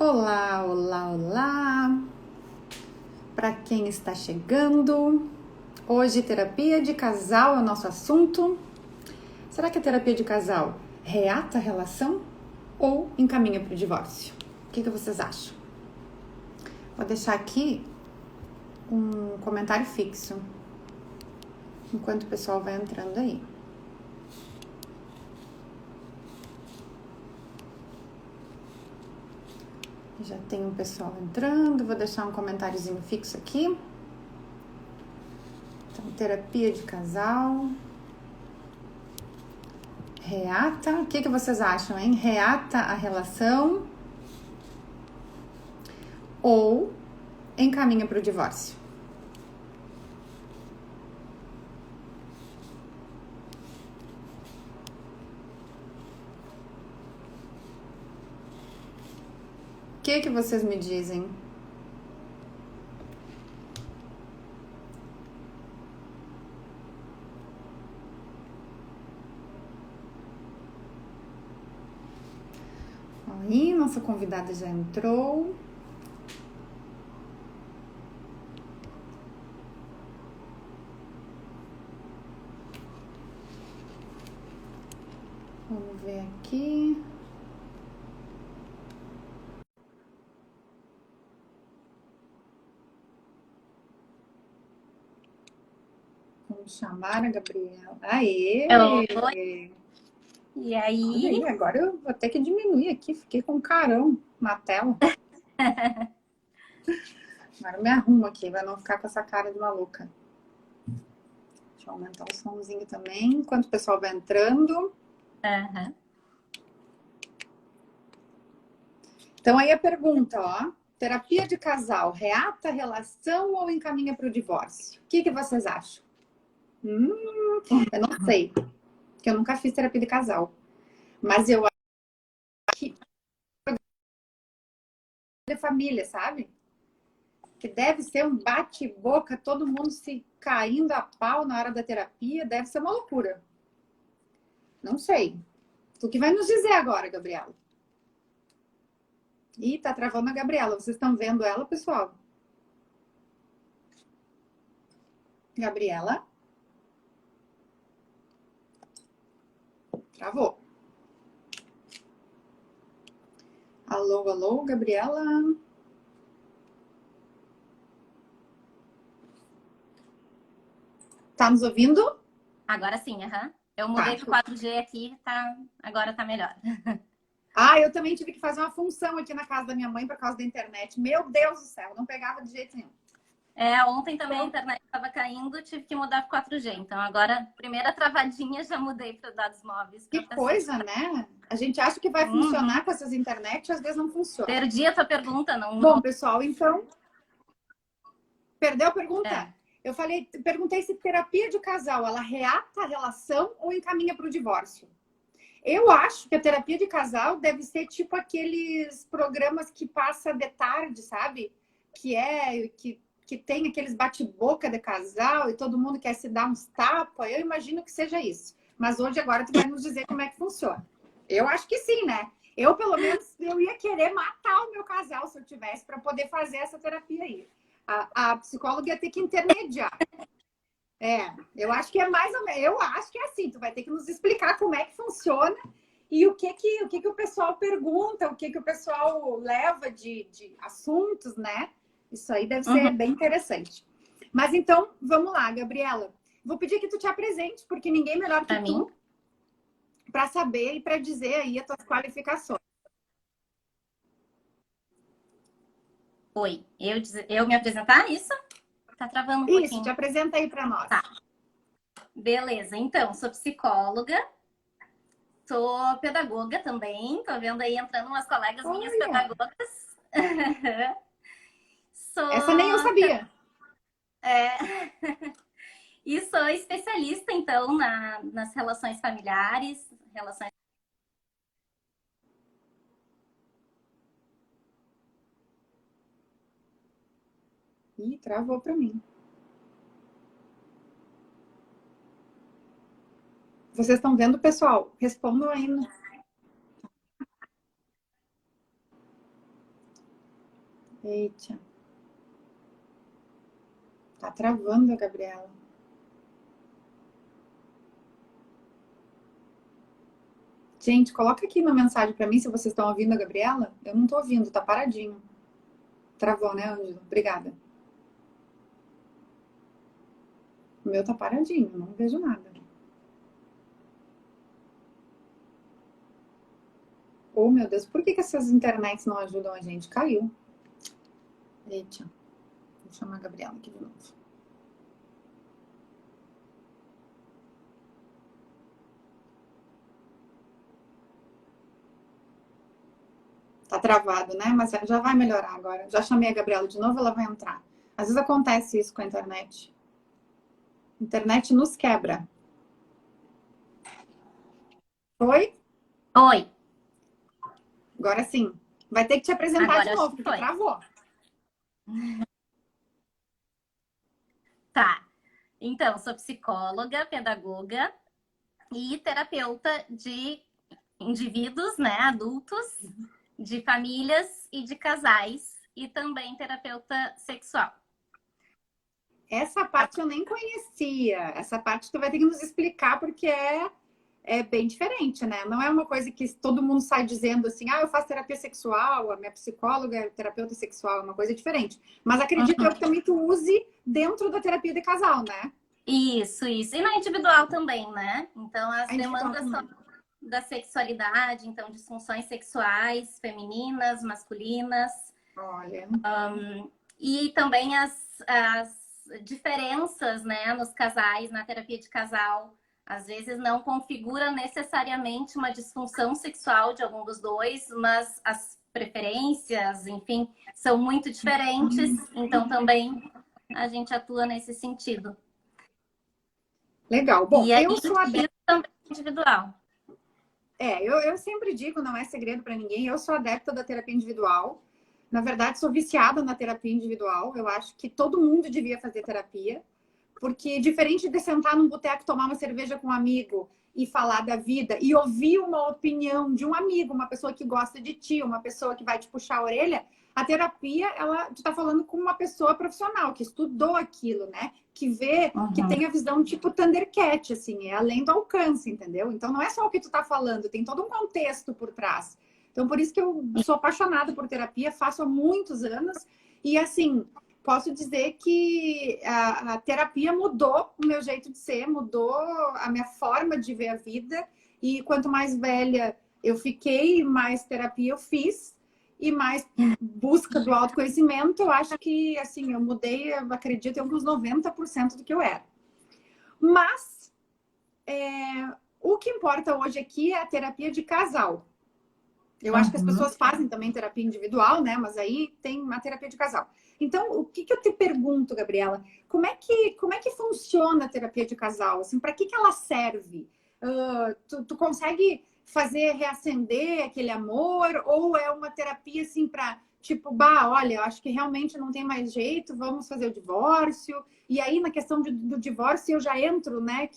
Olá, olá, olá! Para quem está chegando, hoje terapia de casal é o nosso assunto. Será que a terapia de casal reata a relação ou encaminha para o divórcio? O que vocês acham? Vou deixar aqui um comentário fixo enquanto o pessoal vai entrando aí. Já tem um pessoal entrando, vou deixar um comentáriozinho fixo aqui. Então, terapia de casal. Reata? O que vocês acham, hein? Reata a relação ou encaminha para o divórcio? O que vocês me dizem? Aí, nossa convidada já entrou. Vamos ver aqui. Vamos chamar a Gabriela. Aê! Oi. E Olha aí? aí, agora eu vou ter que diminuir aqui. Fiquei com um carão na tela. Agora eu me arrumo aqui, vai não ficar com essa cara de maluca. Deixa eu aumentar o somzinho também, enquanto o pessoal vai entrando. Uhum. Então aí a pergunta, ó. Terapia de casal, reata a relação ou encaminha para o divórcio? O que vocês acham? Eu não sei, porque eu nunca fiz terapia de casal. Mas eu acho que é família, sabe? Que deve ser um bate-boca, todo mundo se caindo a pau na hora da terapia, deve ser uma loucura. Não sei. Tu que vai nos dizer agora, Gabriela. Ih, tá travando a Gabriela. Vocês estão vendo ela, pessoal? Gabriela? Travou. Alô, alô, Gabriela? Tá nos ouvindo? Agora sim, aham. Eu Tá. mudei pro 4G aqui, tá... agora tá melhor. Ah, eu também tive que fazer uma função aqui na casa da minha mãe por causa da internet. Meu Deus do céu, não pegava de jeito nenhum. Ontem também a internet estava caindo, tive que mudar pro 4G. Então agora, primeira travadinha, já mudei para dados móveis Que para PC. coisa, né? A gente acha que vai Uhum. funcionar com essas internet e às vezes não funciona. Perdi a tua pergunta, não... Bom, pessoal, então, perdeu a pergunta? É. Eu perguntei se terapia de casal, ela reata a relação ou encaminha para o divórcio? Eu acho que a terapia de casal deve ser tipo aqueles programas que passa de tarde, sabe? Que tem aqueles bate-boca de casal e todo mundo quer se dar uns tapas. Eu imagino que seja isso. Mas hoje agora tu vai nos dizer como é que funciona. Eu acho que sim, né? Eu, pelo menos, eu ia querer matar o meu casal se eu tivesse para poder fazer essa terapia aí. A psicóloga ia ter que intermediar. Eu acho que é mais ou menos. Eu acho que é assim. Tu vai ter que nos explicar como é que funciona e o que o pessoal pergunta, o que o pessoal leva de assuntos, né? Isso aí deve ser Uhum. bem interessante. Mas então, vamos lá, Gabriela. Vou pedir que tu te apresente, porque ninguém melhor que Para mim? tu para saber e para dizer aí as tuas qualificações. Oi. Eu me apresentar? Isso? Tá travando um Isso, te pouquinho. apresenta aí para nós. Tá. Beleza. Então, sou psicóloga. Sou pedagoga também, tô vendo aí entrando umas colegas minhas Olha, pedagogas. essa nem eu Sou, sabia. é, e sou especialista, então, nas relações familiares, relações. Ih, travou para mim. Vocês estão vendo, pessoal? Respondam aí. Eita. Tá travando a Gabriela. Gente, coloca aqui uma mensagem para mim se vocês estão ouvindo a Gabriela. Eu não tô ouvindo, tá paradinho. Travou, né, Ângela? Obrigada. O meu tá paradinho, não vejo nada. Oh, meu Deus, por que essas internets não ajudam a gente? Caiu. Eita. Vou chamar a Gabriela aqui de novo. Tá travado, né? Mas já vai melhorar agora. Já chamei a Gabriela de novo, ela vai entrar. Às vezes acontece isso com a internet. A internet nos quebra. Oi? Oi. Agora sim. Vai ter que te apresentar Agora de acho novo, que porque foi. travou. Tá. Então, sou psicóloga, pedagoga e terapeuta de indivíduos, né, adultos, de famílias e de casais, e também terapeuta sexual. Essa parte eu nem conhecia. Essa parte tu vai ter que nos explicar, porque é bem diferente, né? Não é uma coisa que todo mundo sai dizendo assim, ah, eu faço terapia sexual, a minha psicóloga é terapeuta sexual, é uma coisa diferente. Mas acredito eu que também tu use dentro da terapia de casal, né? Isso, isso. E na individual também, né? Então, as A individual demandas são também. da sexualidade, então, disfunções sexuais femininas, masculinas, Olha, e também as diferenças, né, nos casais, na terapia de casal. Às vezes não configura necessariamente uma disfunção sexual de algum dos dois, mas as preferências, enfim, são muito diferentes. Então, também a gente atua nesse sentido. legal. Bom, E aí, eu sou adepta. isso também é individual. Eu sempre digo, não é segredo para ninguém, eu sou adepta da terapia individual. Na verdade, sou viciada na terapia individual. Eu acho que todo mundo devia fazer terapia, porque diferente de sentar num boteco, tomar uma cerveja com um amigo e falar da vida e ouvir uma opinião de um amigo, uma pessoa que gosta de ti, uma pessoa que vai te puxar a orelha, a terapia, tu tá falando com uma pessoa profissional que estudou aquilo, né? Que vê, que tem a visão tipo Thundercat, assim, é além do alcance, entendeu? Então não é só o que tu tá falando, tem todo um contexto por trás. Então por isso que eu sou apaixonada por terapia, faço há muitos anos e assim, posso dizer que a terapia mudou o meu jeito de ser, mudou a minha forma de ver a vida. E quanto mais velha eu fiquei, mais terapia eu fiz e mais busca do autoconhecimento. Eu acho que, assim, eu mudei, eu acredito, em uns 90% do que eu era. Mas o que importa hoje aqui é a terapia de casal. Eu acho que as pessoas fazem também terapia individual, né? Mas aí tem uma terapia de casal. Então, o que eu te pergunto, Gabriela? Como é que funciona a terapia de casal? Assim, para que ela serve? Tu consegue fazer reacender aquele amor? Ou é uma terapia assim para tipo, bah, olha, eu acho que realmente não tem mais jeito, vamos fazer o divórcio. E aí, na questão do divórcio, eu já entro, né?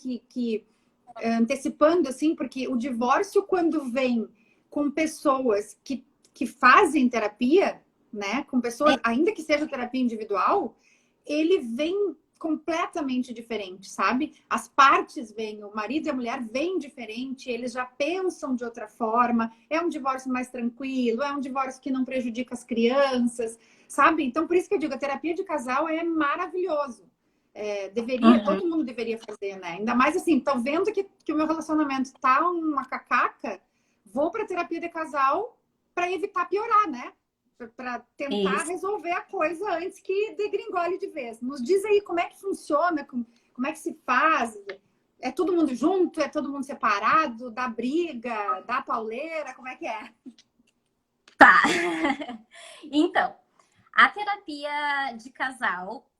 Antecipando, assim, porque o divórcio, quando vem com pessoas que fazem terapia, né? Com pessoas, ainda que seja terapia individual, ele vem completamente diferente, sabe? As partes vêm, o marido e a mulher vêm diferente, eles já pensam de outra forma, é um divórcio mais tranquilo, é um divórcio que não prejudica as crianças, sabe? Então, por isso que eu digo, a terapia de casal é maravilhoso. Todo mundo deveria fazer, né? Ainda mais assim, tô vendo que o meu relacionamento tá uma cacaca, vou para terapia de casal para evitar piorar, né? Para tentar Isso. resolver a coisa antes que degringole de vez. Nos diz aí como é que funciona, como é que se faz. É todo mundo junto? É todo mundo separado? Dá briga? Dá pauleira? Como é que é? Tá. Então, a terapia de casal,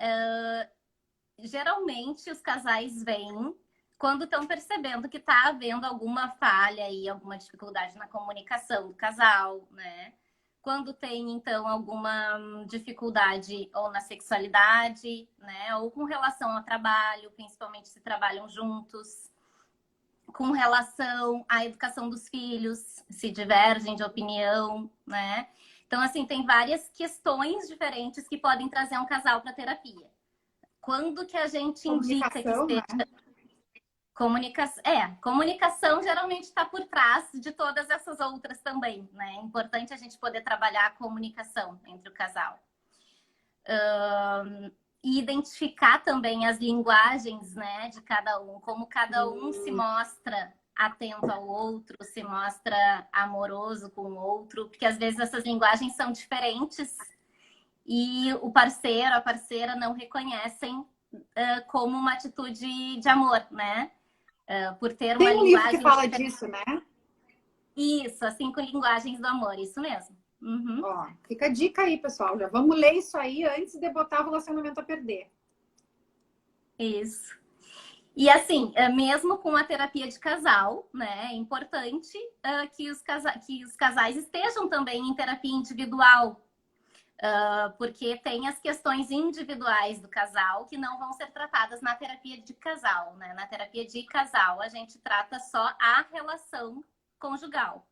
geralmente os casais vêm quando estão percebendo que está havendo alguma falha e alguma dificuldade na comunicação do casal, né? Quando tem, então, alguma dificuldade ou na sexualidade, né? Ou com relação ao trabalho, principalmente se trabalham juntos. Com relação à educação dos filhos, se divergem de opinião, né? Então, assim, tem várias questões diferentes que podem trazer um casal para terapia. Quando que a gente indica que Comunicação, né? seja comunicação geralmente está por trás de todas essas outras também, né? É importante a gente poder trabalhar a comunicação entre o casal. E identificar também as linguagens, né, de cada um, como cada um se mostra atento ao outro, se mostra amoroso com o outro, porque às vezes essas linguagens são diferentes e o parceiro, a parceira não reconhecem como uma atitude de amor, né? Por ter uma Tem um livro que linguagem fala diferente. disso, né? Isso, as 5 linguagens do amor, isso mesmo. Uhum. Ó, fica a dica aí, pessoal. Já vamos ler isso aí antes de botar o relacionamento a perder. Isso. E assim, mesmo com a terapia de casal, né, é importante que os casais estejam também em terapia individual, porque tem as questões individuais do casal que não vão ser tratadas na terapia de casal, né? Na terapia de casal, a gente trata só a relação conjugal.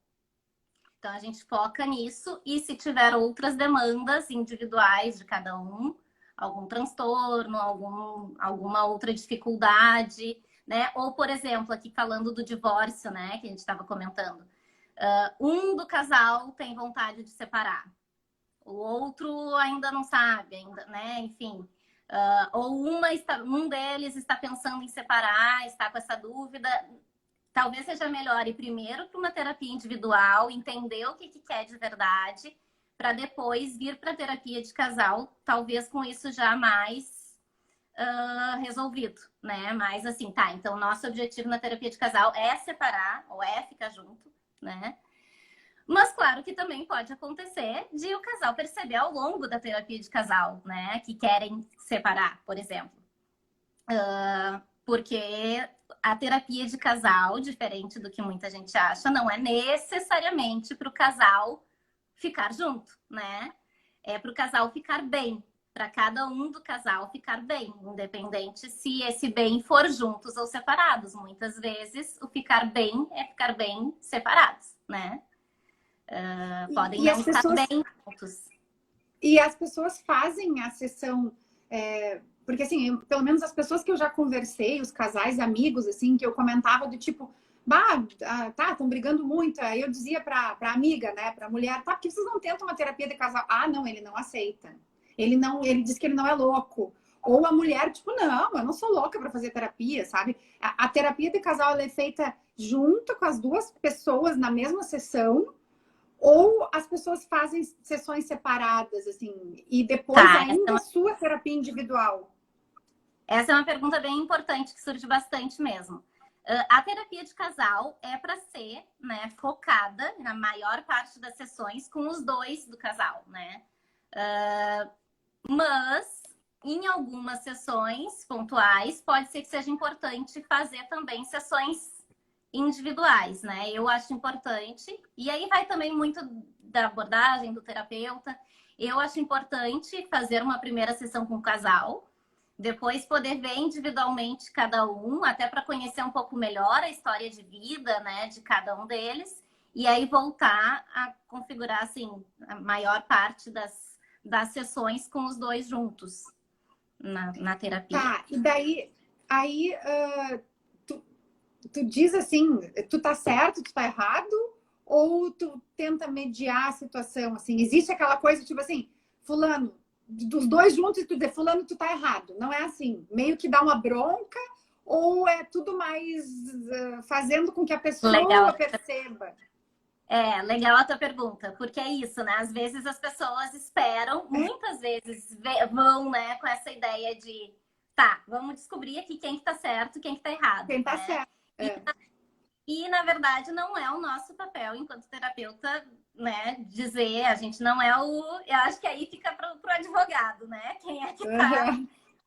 Então, a gente foca nisso e se tiver outras demandas individuais de cada um, algum transtorno, alguma outra dificuldade, né? Ou, por exemplo, aqui falando do divórcio, né? Que a gente estava comentando. Um do casal tem vontade de separar. O outro ainda não sabe, ainda, né? Enfim. Ou um deles está pensando em separar, está com essa dúvida. Talvez seja melhor ir primeiro para uma terapia individual, entender o que quer de verdade, para depois vir para a terapia de casal, talvez com isso já mais resolvido, né? Mas assim, tá, então nosso objetivo na terapia de casal é separar ou é ficar junto, né? Mas claro que também pode acontecer de o casal perceber ao longo da terapia de casal, né? Que querem separar, por exemplo. Porque a terapia de casal, diferente do que muita gente acha, não é necessariamente para o casal ficar junto, né? É para o casal ficar bem, para cada um do casal ficar bem, independente se esse bem for juntos ou separados. Muitas vezes o ficar bem é ficar bem separados, né? Podem não estar bem juntos. E as pessoas fazem a sessão... porque, assim, pelo menos as pessoas que eu já conversei, os casais, amigos, assim, que eu comentava do tipo... Bah, tá, estão brigando muito. Aí eu dizia pra amiga, né, pra mulher, tá, por que vocês não tentam uma terapia de casal? Ah, não, ele não aceita. Ele diz que ele não é louco. Ou a mulher, tipo, não, eu não sou louca pra fazer terapia, sabe? A terapia de casal, ela é feita junto com as duas pessoas na mesma sessão, ou as pessoas fazem sessões separadas, assim, e depois ainda a sua terapia individual? Essa é uma pergunta bem importante que surge bastante mesmo. A terapia de casal é para ser, né, focada na maior parte das sessões com os dois do casal, né? Mas em algumas sessões pontuais pode ser que seja importante fazer também sessões individuais, né? Eu acho importante, e aí vai também muito da abordagem do terapeuta. Eu acho importante fazer uma primeira sessão com o casal, depois poder ver individualmente cada um, até para conhecer um pouco melhor a história de vida, né, de cada um deles, e aí voltar a configurar, assim, a maior parte das sessões com os dois juntos na terapia. Tá, e daí, aí, tu diz assim, tu tá certo, tu tá errado, ou tu tenta mediar a situação, assim? Existe aquela coisa, tipo assim, fulano, dos dois juntos, e tu diz, fulano, tu tá errado. Não é assim, meio que dá uma bronca, ou é tudo mais fazendo com que a pessoa perceba? Legal a tua pergunta, porque é isso, né? Às vezes as pessoas esperam, muitas vezes vão, né, com essa ideia de, tá, vamos descobrir aqui quem que tá certo e quem que tá errado. Quem tá né? certo. E, na verdade, não é o nosso papel enquanto terapeuta, né, dizer, a gente não é o... Eu acho que aí fica pro advogado, né? Quem é que tá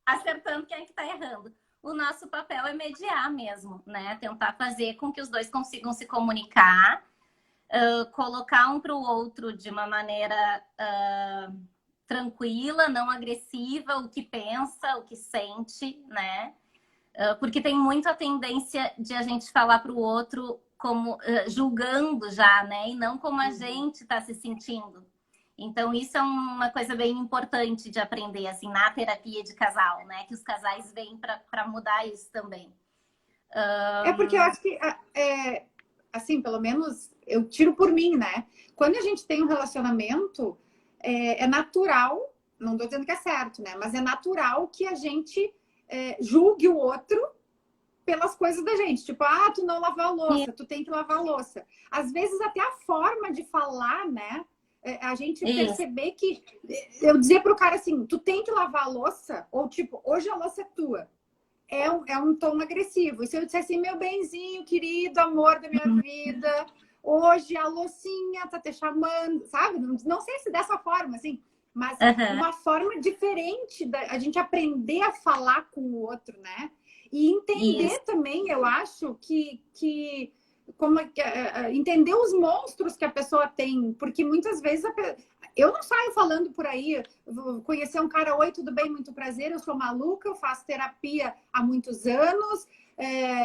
acertando, quem é que tá errando. O nosso papel é mediar mesmo, né? Tentar fazer com que os dois consigam se comunicar, colocar um para o outro de uma maneira tranquila, não agressiva, o que pensa, o que sente, né? Porque tem muito a tendência de a gente falar para o outro como julgando já, né? E não como a gente está se sentindo. Então, isso é uma coisa bem importante de aprender, assim, na terapia de casal, né? Que os casais vêm para mudar isso também. É porque eu acho que, assim, pelo menos eu tiro por mim, né? Quando a gente tem um relacionamento, é natural, não estou dizendo que é certo, né? Mas é natural que a gente julgue o outro pelas coisas da gente. Tipo, ah, tu não lavou a louça, tu tem que lavar a louça. Às vezes até a forma de falar, né? A gente perceber que... Eu dizer pro cara assim, tu tem que lavar a louça, ou tipo, hoje a louça é tua. É um tom agressivo. E se eu disser assim, meu benzinho, querido, amor da minha vida, hoje a loucinha tá te chamando, sabe? Não sei se dessa forma, assim, mas uma forma diferente da a gente aprender a falar com o outro, né? E entender também, eu acho, entender os monstros que a pessoa tem, porque muitas vezes eu não saio falando por aí, vou conhecer um cara, oi, tudo bem, muito prazer, eu sou maluca, eu faço terapia há muitos anos,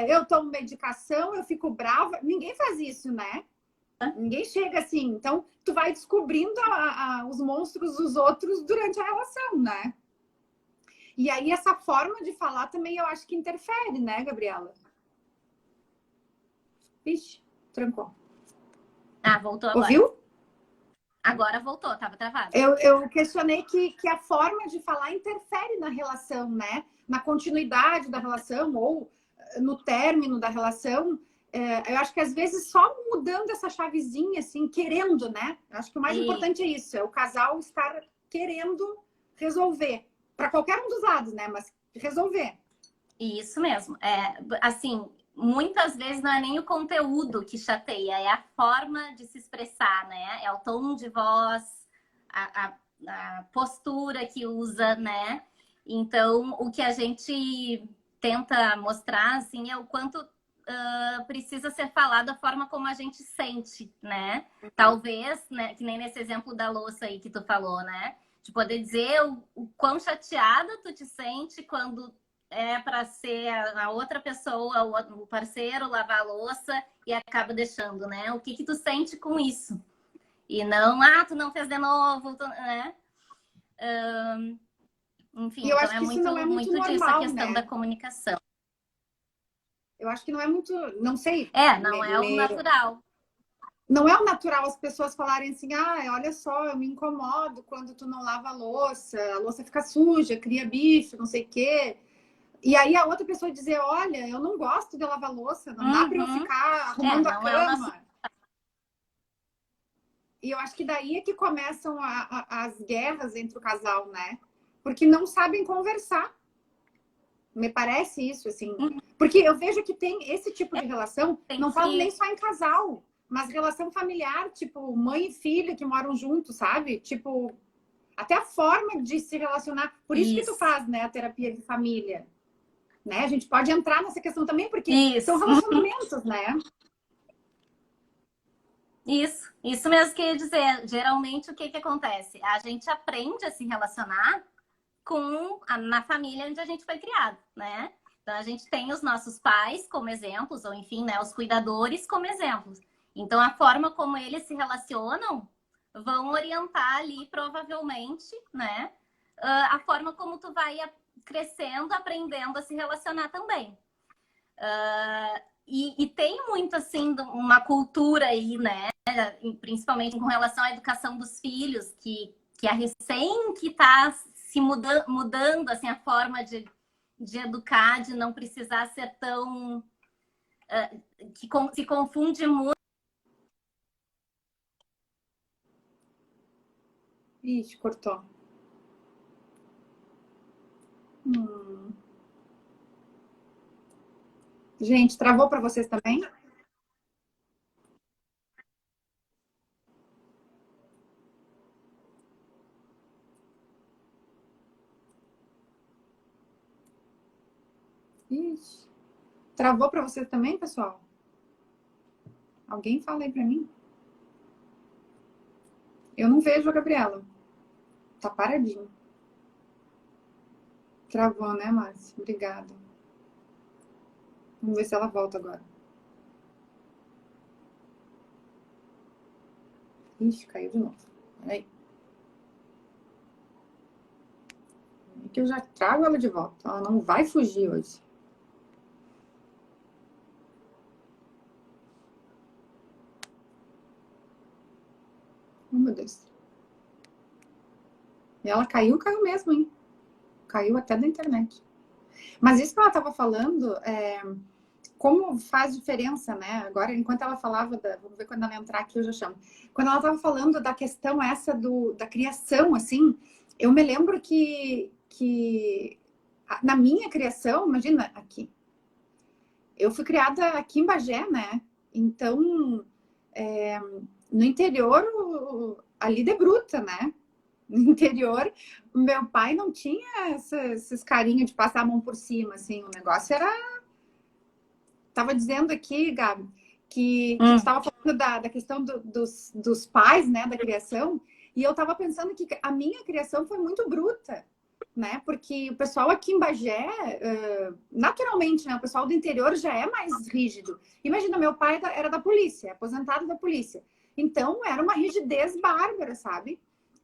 eu tomo medicação, eu fico brava. Ninguém faz isso, né? Ninguém chega assim. Então, tu vai descobrindo os monstros dos outros durante a relação, né? E aí, essa forma de falar também eu acho que interfere, né, Gabriela? Vixe, trancou. Ah, voltou agora. Ouviu? Agora voltou, estava travado. Eu questionei que a forma de falar interfere na relação, né? Na continuidade da relação ou no término da relação. Eu acho que às vezes só mudando essa chavezinha, assim, querendo, né? Eu acho que o mais importante é isso, é o casal estar querendo resolver. Para qualquer um dos lados, né? Mas resolver. Isso mesmo. Assim, muitas vezes não é nem o conteúdo que chateia, é a forma de se expressar, né? É o tom de voz, a postura que usa, né? Então, o que a gente tenta mostrar, assim, é o quanto precisa ser falado a forma como a gente sente, né? Talvez, né, que nem nesse exemplo da louça aí que tu falou, né? De poder dizer o quão chateada tu te sente quando para ser a outra pessoa, o parceiro, lavar a louça e acaba deixando, né? O que tu sente com isso? E não, tu não fez de novo, né? Enfim, E eu então acho que isso não é muito disso a normal, questão da né? comunicação. Eu acho que não é muito, não sei. Não é o natural. Não é o natural as pessoas falarem assim, olha só, eu me incomodo quando tu não lava a louça fica suja, cria bicho, não sei o quê. E aí a outra pessoa dizer, olha, eu não gosto de lavar louça, não dá para eu ficar arrumando a cama. E eu acho que daí é que começam as guerras entre o casal, né? Porque não sabem conversar. Me parece isso, assim. Porque eu vejo que tem esse tipo de relação, não falo nem só em casal, mas relação familiar, tipo, mãe e filha que moram juntos, sabe? Tipo, até a forma de se relacionar. Por isso que tu faz, né, a terapia de família. Né? A gente pode entrar nessa questão também, porque são relacionamentos, né? Isso mesmo que eu ia dizer. Geralmente, o que acontece? A gente aprende a se relacionar na família onde a gente foi criado, né? Então, a gente tem os nossos pais como exemplos, ou enfim, né, os cuidadores como exemplos. Então, a forma como eles se relacionam vão orientar ali, provavelmente, né, a forma como tu vai crescendo, aprendendo a se relacionar também. E tem muito, assim, uma cultura aí, né, principalmente com relação à educação dos filhos, que é recém que está se mudando assim, a forma de educar, de não precisar ser tão... que se confunde muito. Ixi, cortou. Gente, travou para vocês também? Ixi. Travou para vocês também, pessoal? Alguém fala aí para mim? Eu não vejo a Gabriela. Tá paradinho. Travou, né, Márcia? Obrigada. Vamos ver se ela volta agora. Ixi, caiu de novo. Peraí. que eu já trago ela de volta. Ela não vai fugir hoje. Oh, meu Deus. E ela caiu mesmo, hein? Caiu até da internet. Mas isso que ela estava falando, como faz diferença, né? Agora, enquanto ela falava, vamos ver quando ela entrar aqui, eu já chamo. Quando ela estava falando da questão essa da criação, assim, eu me lembro que na minha criação, imagina aqui, eu fui criada aqui em Bagé, né? Então, no interior, ali de bruta, né? No interior, meu pai não tinha esses carinhos de passar a mão por cima, assim, o negócio era... Tava dizendo aqui, Gabi, que tu estava falando da questão dos pais, né, da criação, e eu estava pensando que a minha criação foi muito bruta, né, porque o pessoal aqui em Bagé, naturalmente, né, o pessoal do interior já é mais rígido. Imagina, meu pai era da polícia, aposentado da polícia, então era uma rigidez bárbara, sabe?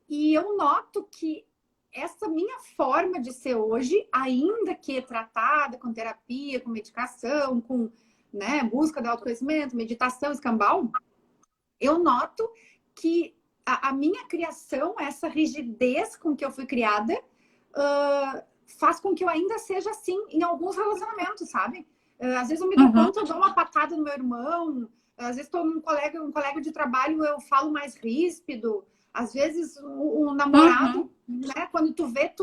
E eu noto que essa minha forma de ser hoje, ainda que tratada com terapia, com medicação, com, né, busca do autoconhecimento, meditação, escambau, eu noto que a minha criação, essa rigidez com que eu fui criada, faz com que eu ainda seja assim em alguns relacionamentos, sabe? Às vezes eu me dou conta, eu dou uma patada no meu irmão, às vezes estou um colega de trabalho, eu falo mais ríspido. Às vezes o namorado, né? Quando tu vê,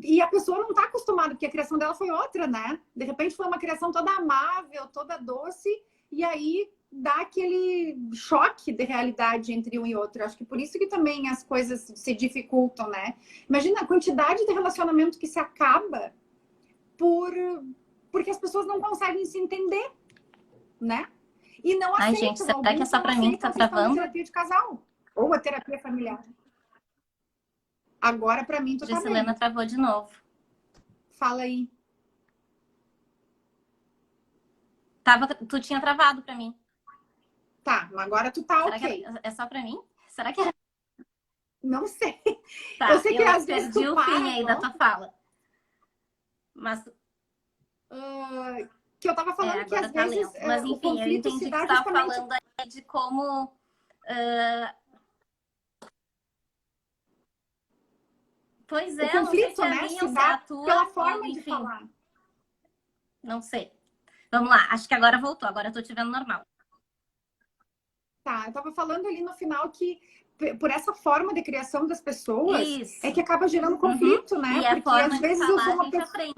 e a pessoa não está acostumada, porque a criação dela foi outra, né? De repente foi uma criação toda amável, toda doce, e aí dá aquele choque de realidade entre um e outro. Acho que por isso que também as coisas se dificultam, né? Imagina a quantidade de relacionamento que se acaba porque as pessoas não conseguem se entender, né? E não aceitam. Ai, gente, será que é só para mim que tá travando? A terapia de casal ou a terapia familiar. Agora, para mim, tu tá bem. Giselena travou de novo. Fala aí. Tu tinha travado para mim. Tá, agora tu tá Será ok. Que é só para mim? Será que era? Não sei. Tá, eu sei que às vezes perdi tu o fim aí da tua fala. Mas... que eu tava falando que às tá vezes Mas o enfim, conflito eu entendi se que dá tu tava justamente... falando aí de como... Pois é, o conflito, não sei se é né, a minha se ou se é a dá tua, pela forma enfim, de falar. Não sei. Vamos lá, acho que agora voltou, agora eu tô te vendo normal. Tá, eu tava falando ali no final que por essa forma de criação das pessoas Isso. é que acaba gerando conflito, né? E porque às vezes eu sou uma pessoa... aprende.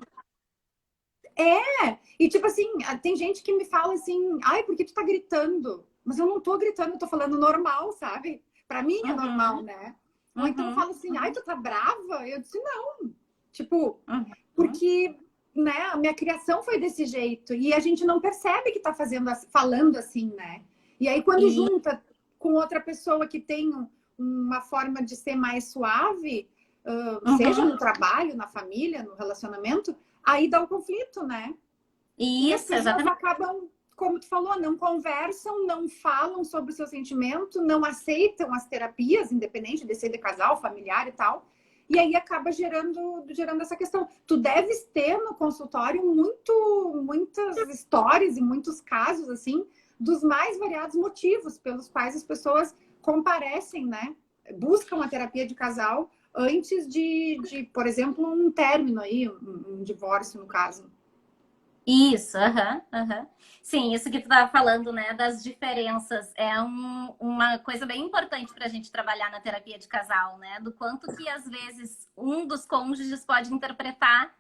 E tipo assim, tem gente que me fala assim, ai, por que tu tá gritando? Mas eu não tô gritando, eu tô falando normal, sabe? Pra mim é normal, né? Ou então fala assim, ai, tu tá brava? Eu disse, não. Tipo, porque, né, a minha criação foi desse jeito. E a gente não percebe que tá falando assim, né? E aí quando junta com outra pessoa que tem uma forma de ser mais suave, seja no trabalho, na família, no relacionamento, aí dá o conflito, né? E as pessoas acabam, como tu falou, não conversam, não falam sobre o seu sentimento, não aceitam as terapias, independente de ser de casal, familiar e tal. E aí acaba gerando essa questão. Tu deves ter no consultório muitas histórias e muitos casos, assim, dos mais variados motivos pelos quais as pessoas comparecem, né? Buscam a terapia de casal antes de por exemplo, um término aí, um divórcio, no caso. Isso, Sim, isso que tu estava falando, né, das diferenças, é uma coisa bem importante para a gente trabalhar na terapia de casal, né, do quanto que às vezes um dos cônjuges pode interpretar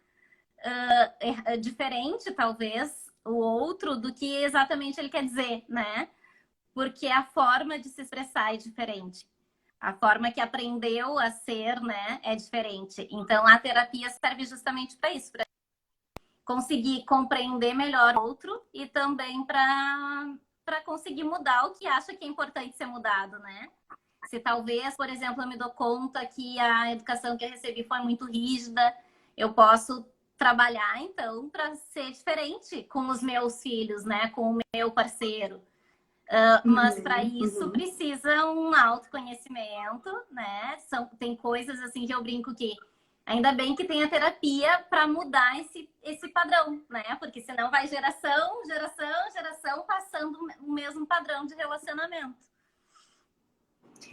diferente, talvez, o outro do que exatamente ele quer dizer, né, porque a forma de se expressar é diferente. A forma que aprendeu a ser, né, é diferente. Então, a terapia serve justamente para isso, para conseguir compreender melhor o outro e também para conseguir mudar o que acha que é importante ser mudado, né? Se talvez, por exemplo, eu me dou conta que a educação que eu recebi foi muito rígida, eu posso trabalhar, então, para ser diferente com os meus filhos, né? Com o meu parceiro. Mas para isso precisa um autoconhecimento, né? Tem coisas assim que eu brinco que Ainda bem que tem a terapia para mudar esse padrão, né? Porque senão vai geração passando o mesmo padrão de relacionamento.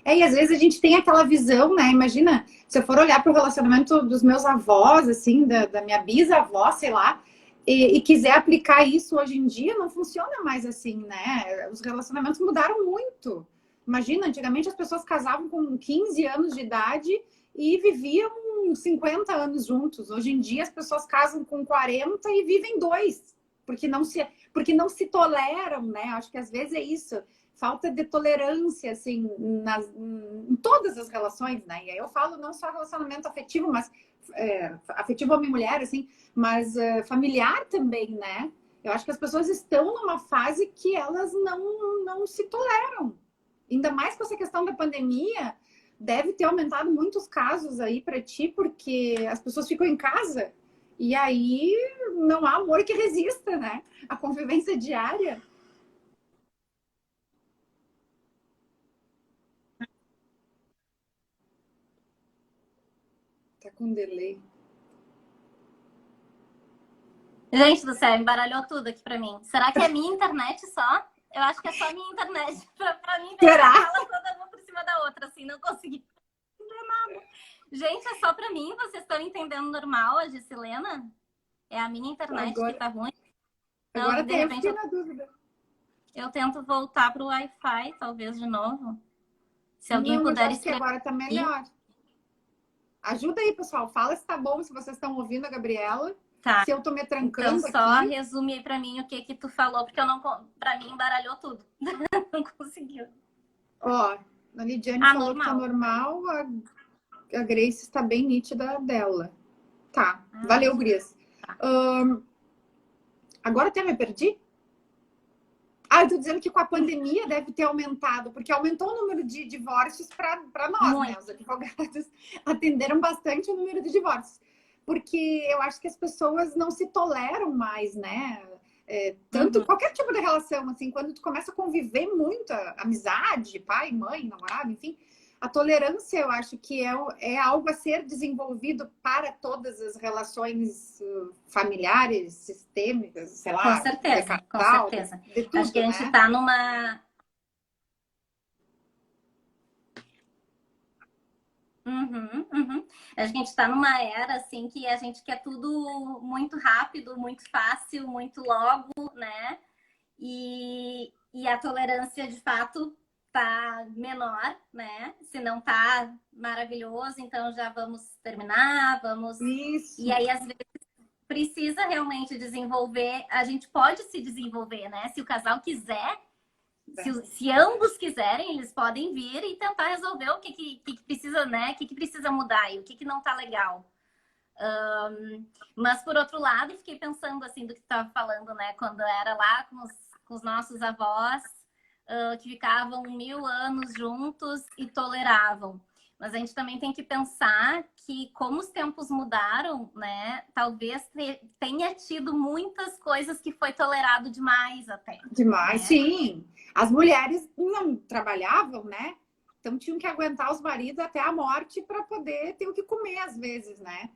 E às vezes a gente tem aquela visão, né? Imagina, se eu for olhar para o relacionamento dos meus avós, assim, da minha bisavó, sei lá, e quiser aplicar isso hoje em dia, não funciona mais assim, né? Os relacionamentos mudaram muito. Imagina, antigamente as pessoas casavam com 15 anos de idade e viviam 50 anos juntos. Hoje em dia as pessoas casam com 40 e vivem dois, porque não se toleram, né? Acho que às vezes é isso. Falta de tolerância, assim, em todas as relações, né? E aí eu falo não só relacionamento afetivo, mas afetivo homem-mulher, assim, mas familiar também, né? Eu acho que as pessoas estão numa fase que elas não se toleram. Ainda mais com essa questão da pandemia, deve ter aumentado muitos casos aí para ti, porque as pessoas ficam em casa e aí não há amor que resista, né? A convivência diária. Tá com delay. Gente do céu, embaralhou tudo aqui pra mim. Será que é minha internet só? Eu acho que é só minha internet. Pra mim, Será? fala toda uma por cima da outra, assim, não consegui entender nada. Gente, é só pra mim? Vocês estão entendendo normal a Gisilena? É a minha internet que tá ruim? Não, Agora de eu repente fiquei na dúvida. eu tento voltar pro Wi-Fi, talvez, de novo. Se alguém Não, eu já puder acho que escrever agora tá aqui. melhor. Ajuda aí, pessoal. Fala se tá bom, se vocês estão ouvindo a Gabriela. Tá. Se eu tô me Então, trancando só aqui. resume aí pra mim o que que tu falou, porque eu não, pra mim embaralhou tudo. Não conseguiu. Ó, a Lidiane falou Normal. que tá normal, a Grace está bem nítida dela. Tá, valeu, Gurias. Agora até me perdi? Eu tô dizendo que com a pandemia deve ter aumentado, porque aumentou o número de divórcios para nós, né? Os advogados atenderam bastante o número de divórcios. Porque eu acho que as pessoas não se toleram mais, né? Tanto qualquer tipo de relação, assim, quando tu começa a conviver muito, amizade, pai, mãe, namorado, enfim, a tolerância eu acho que é algo a ser desenvolvido para todas as relações familiares, sistêmicas, sei lá, Com certeza, de com casal, certeza. de tudo, Acho que a gente né? tá numa. Acho que a gente está numa era assim que a gente quer tudo muito rápido, muito fácil, muito logo, né? E a tolerância de fato tá menor, né? Se não tá maravilhoso, então já vamos terminar, vamos. Isso. E aí, às vezes, precisa realmente desenvolver. A gente pode se desenvolver, né? Se o casal quiser. Se ambos quiserem, eles podem vir e tentar resolver o que precisa, né? O que precisa mudar e o que não tá legal. Mas, por outro lado, fiquei pensando, assim, do que tu estava falando, né? Quando era lá com os nossos avós, que ficavam 1000 anos juntos e toleravam. Mas a gente também tem que pensar que, como os tempos mudaram, né? Talvez tenha tido muitas coisas que foi tolerado demais até. Demais, né? sim. As mulheres não trabalhavam, né? Então tinham que aguentar os maridos até a morte para poder ter o que comer, às vezes, né?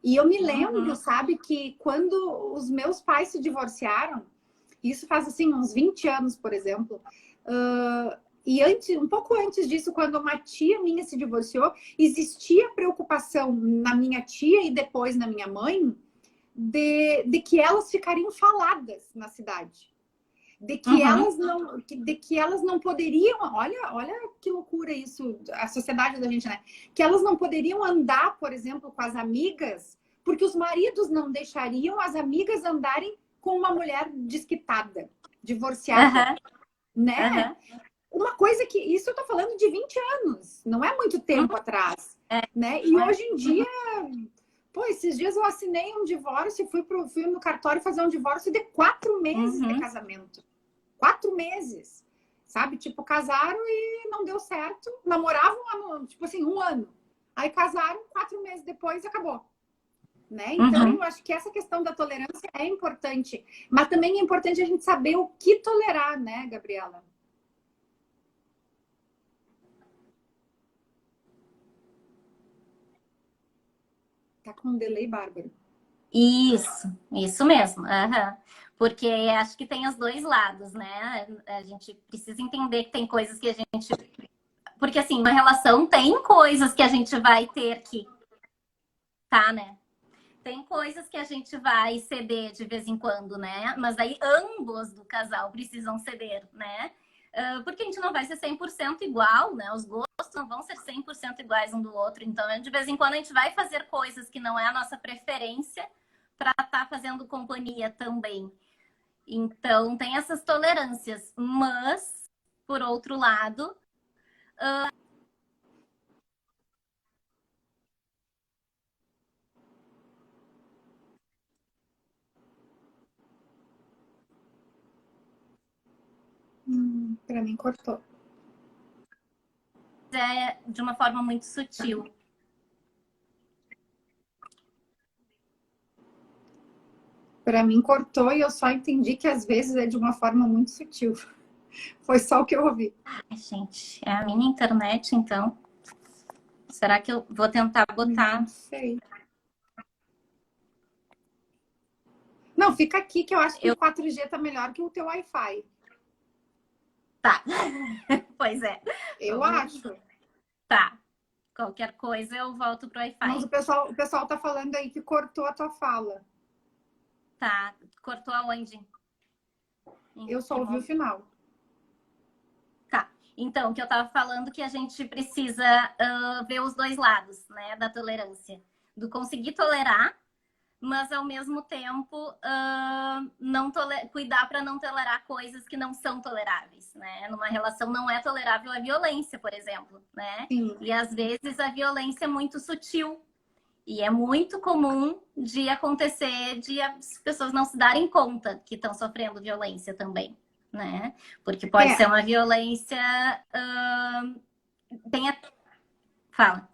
E eu me lembro, sabe, que quando os meus pais se divorciaram, isso faz assim uns 20 anos, por exemplo, e um pouco antes disso, quando uma tia minha se divorciou, existia preocupação na minha tia e depois na minha mãe de que elas ficariam faladas na cidade. De que elas não poderiam, olha que loucura isso, a sociedade da gente, né? Que elas não poderiam andar, por exemplo, com as amigas, porque os maridos não deixariam as amigas andarem com uma mulher desquitada, divorciada, né? Uma coisa que, isso eu tô falando de 20 anos, não é muito tempo atrás, né? E hoje em dia, pô, esses dias eu assinei um divórcio, fui no cartório fazer um divórcio de 4 meses de casamento. 4 meses, sabe? Tipo, casaram e não deu certo. Namoravam, tipo assim, 1 ano. Aí casaram, 4 meses depois, acabou. Né? Então, eu acho que essa questão da tolerância é importante. Mas também é importante a gente saber o que tolerar, né, Gabriela? Tá com um delay bárbaro. Isso mesmo. Aham. Porque acho que tem os dois lados, né? A gente precisa entender que tem coisas que a gente. Porque, assim, uma relação tem coisas que a gente vai ter que. Tá, né? Tem coisas que a gente vai ceder de vez em quando, né? Mas aí ambos do casal precisam ceder, né? Porque a gente não vai ser 100% igual, né? Os gostos não vão ser 100% iguais um do outro. Então, de vez em quando, a gente vai fazer coisas que não é a nossa preferência para estar fazendo companhia também. Então, tem essas tolerâncias. Mas, por outro lado, Pra mim, cortou. é de uma forma muito sutil. Pra mim, cortou e eu só entendi que às vezes é de uma forma muito sutil. Foi só o que eu ouvi. Ai, gente, é a minha internet, então. Será que eu vou tentar botar? Não sei. Não, fica aqui que eu acho que o 4G tá melhor que o teu Wi-Fi. Tá. Pois é. Eu acho. Tá. Qualquer coisa eu volto pro Wi-Fi. Mas o pessoal tá falando aí que cortou a tua fala. Tá. Cortou aonde? Eu só ouvi o final. Tá. Então, o que eu tava falando que a gente precisa ver os dois lados, né, da tolerância. Do conseguir tolerar, mas ao mesmo tempo não cuidar para não tolerar coisas que não são toleráveis, né? Numa relação não é tolerável a violência, por exemplo, né? Sim. E às vezes a violência é muito sutil e é muito comum de acontecer de as pessoas não se darem conta que estão sofrendo violência também, né? Porque pode ser uma violência Fala.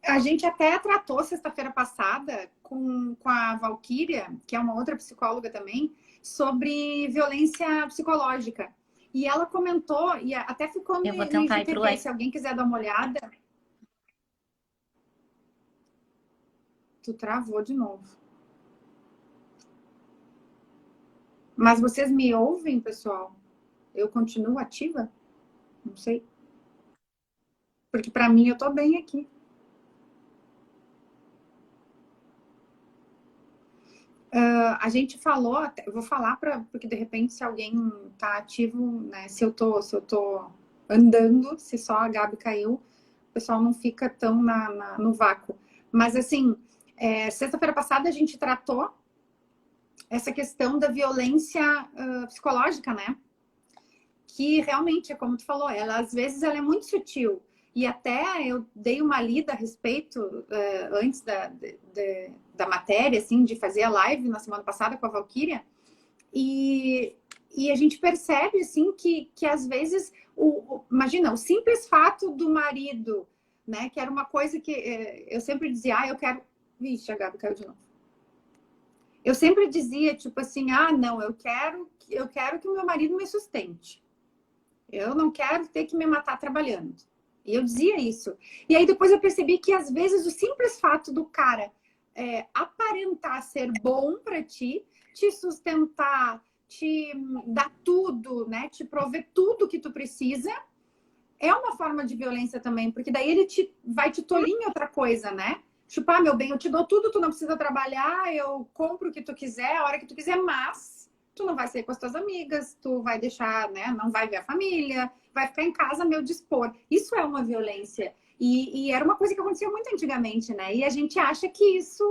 A gente até tratou sexta-feira passada com a Valquíria, que é uma outra psicóloga também, sobre violência psicológica. E ela comentou, e até ficou no IGTV, se alguém quiser dar uma olhada. Tu travou de novo. Mas vocês me ouvem, pessoal? Eu continuo ativa? Não sei. Porque para mim eu tô bem aqui. A gente falou, eu vou falar porque de repente se alguém tá ativo, né? Se eu tô andando, se só a Gabi caiu, o pessoal não fica tão no vácuo. Mas assim, sexta-feira passada a gente tratou essa questão da violência psicológica, né? Que realmente, é como tu falou, às vezes ela é muito sutil. E até eu dei uma lida a respeito antes da matéria, assim, de fazer a live na semana passada com a Valquíria. E a gente percebe, assim, que às vezes, imagina, o simples fato do marido, né? Que era uma coisa que eu sempre dizia, eu quero... Vixe, a Gabi caiu de novo. Eu sempre dizia, tipo assim, não, eu quero que o meu marido me sustente. Eu não quero ter que me matar trabalhando. E eu dizia isso. E aí depois eu percebi que às vezes o simples fato do cara aparentar ser bom para ti, te sustentar, te dar tudo, né? Te prover tudo que tu precisa, é uma forma de violência também, porque daí ele vai te tolir em outra coisa, né? Tipo, meu bem, eu te dou tudo, tu não precisa trabalhar, eu compro o que tu quiser, a hora que tu quiser, mas tu não vai sair com as tuas amigas, tu vai deixar, né? Não vai ver a família, vai ficar em casa a meu dispor. Isso é uma violência. E era uma coisa que acontecia muito antigamente, né? E a gente acha que isso,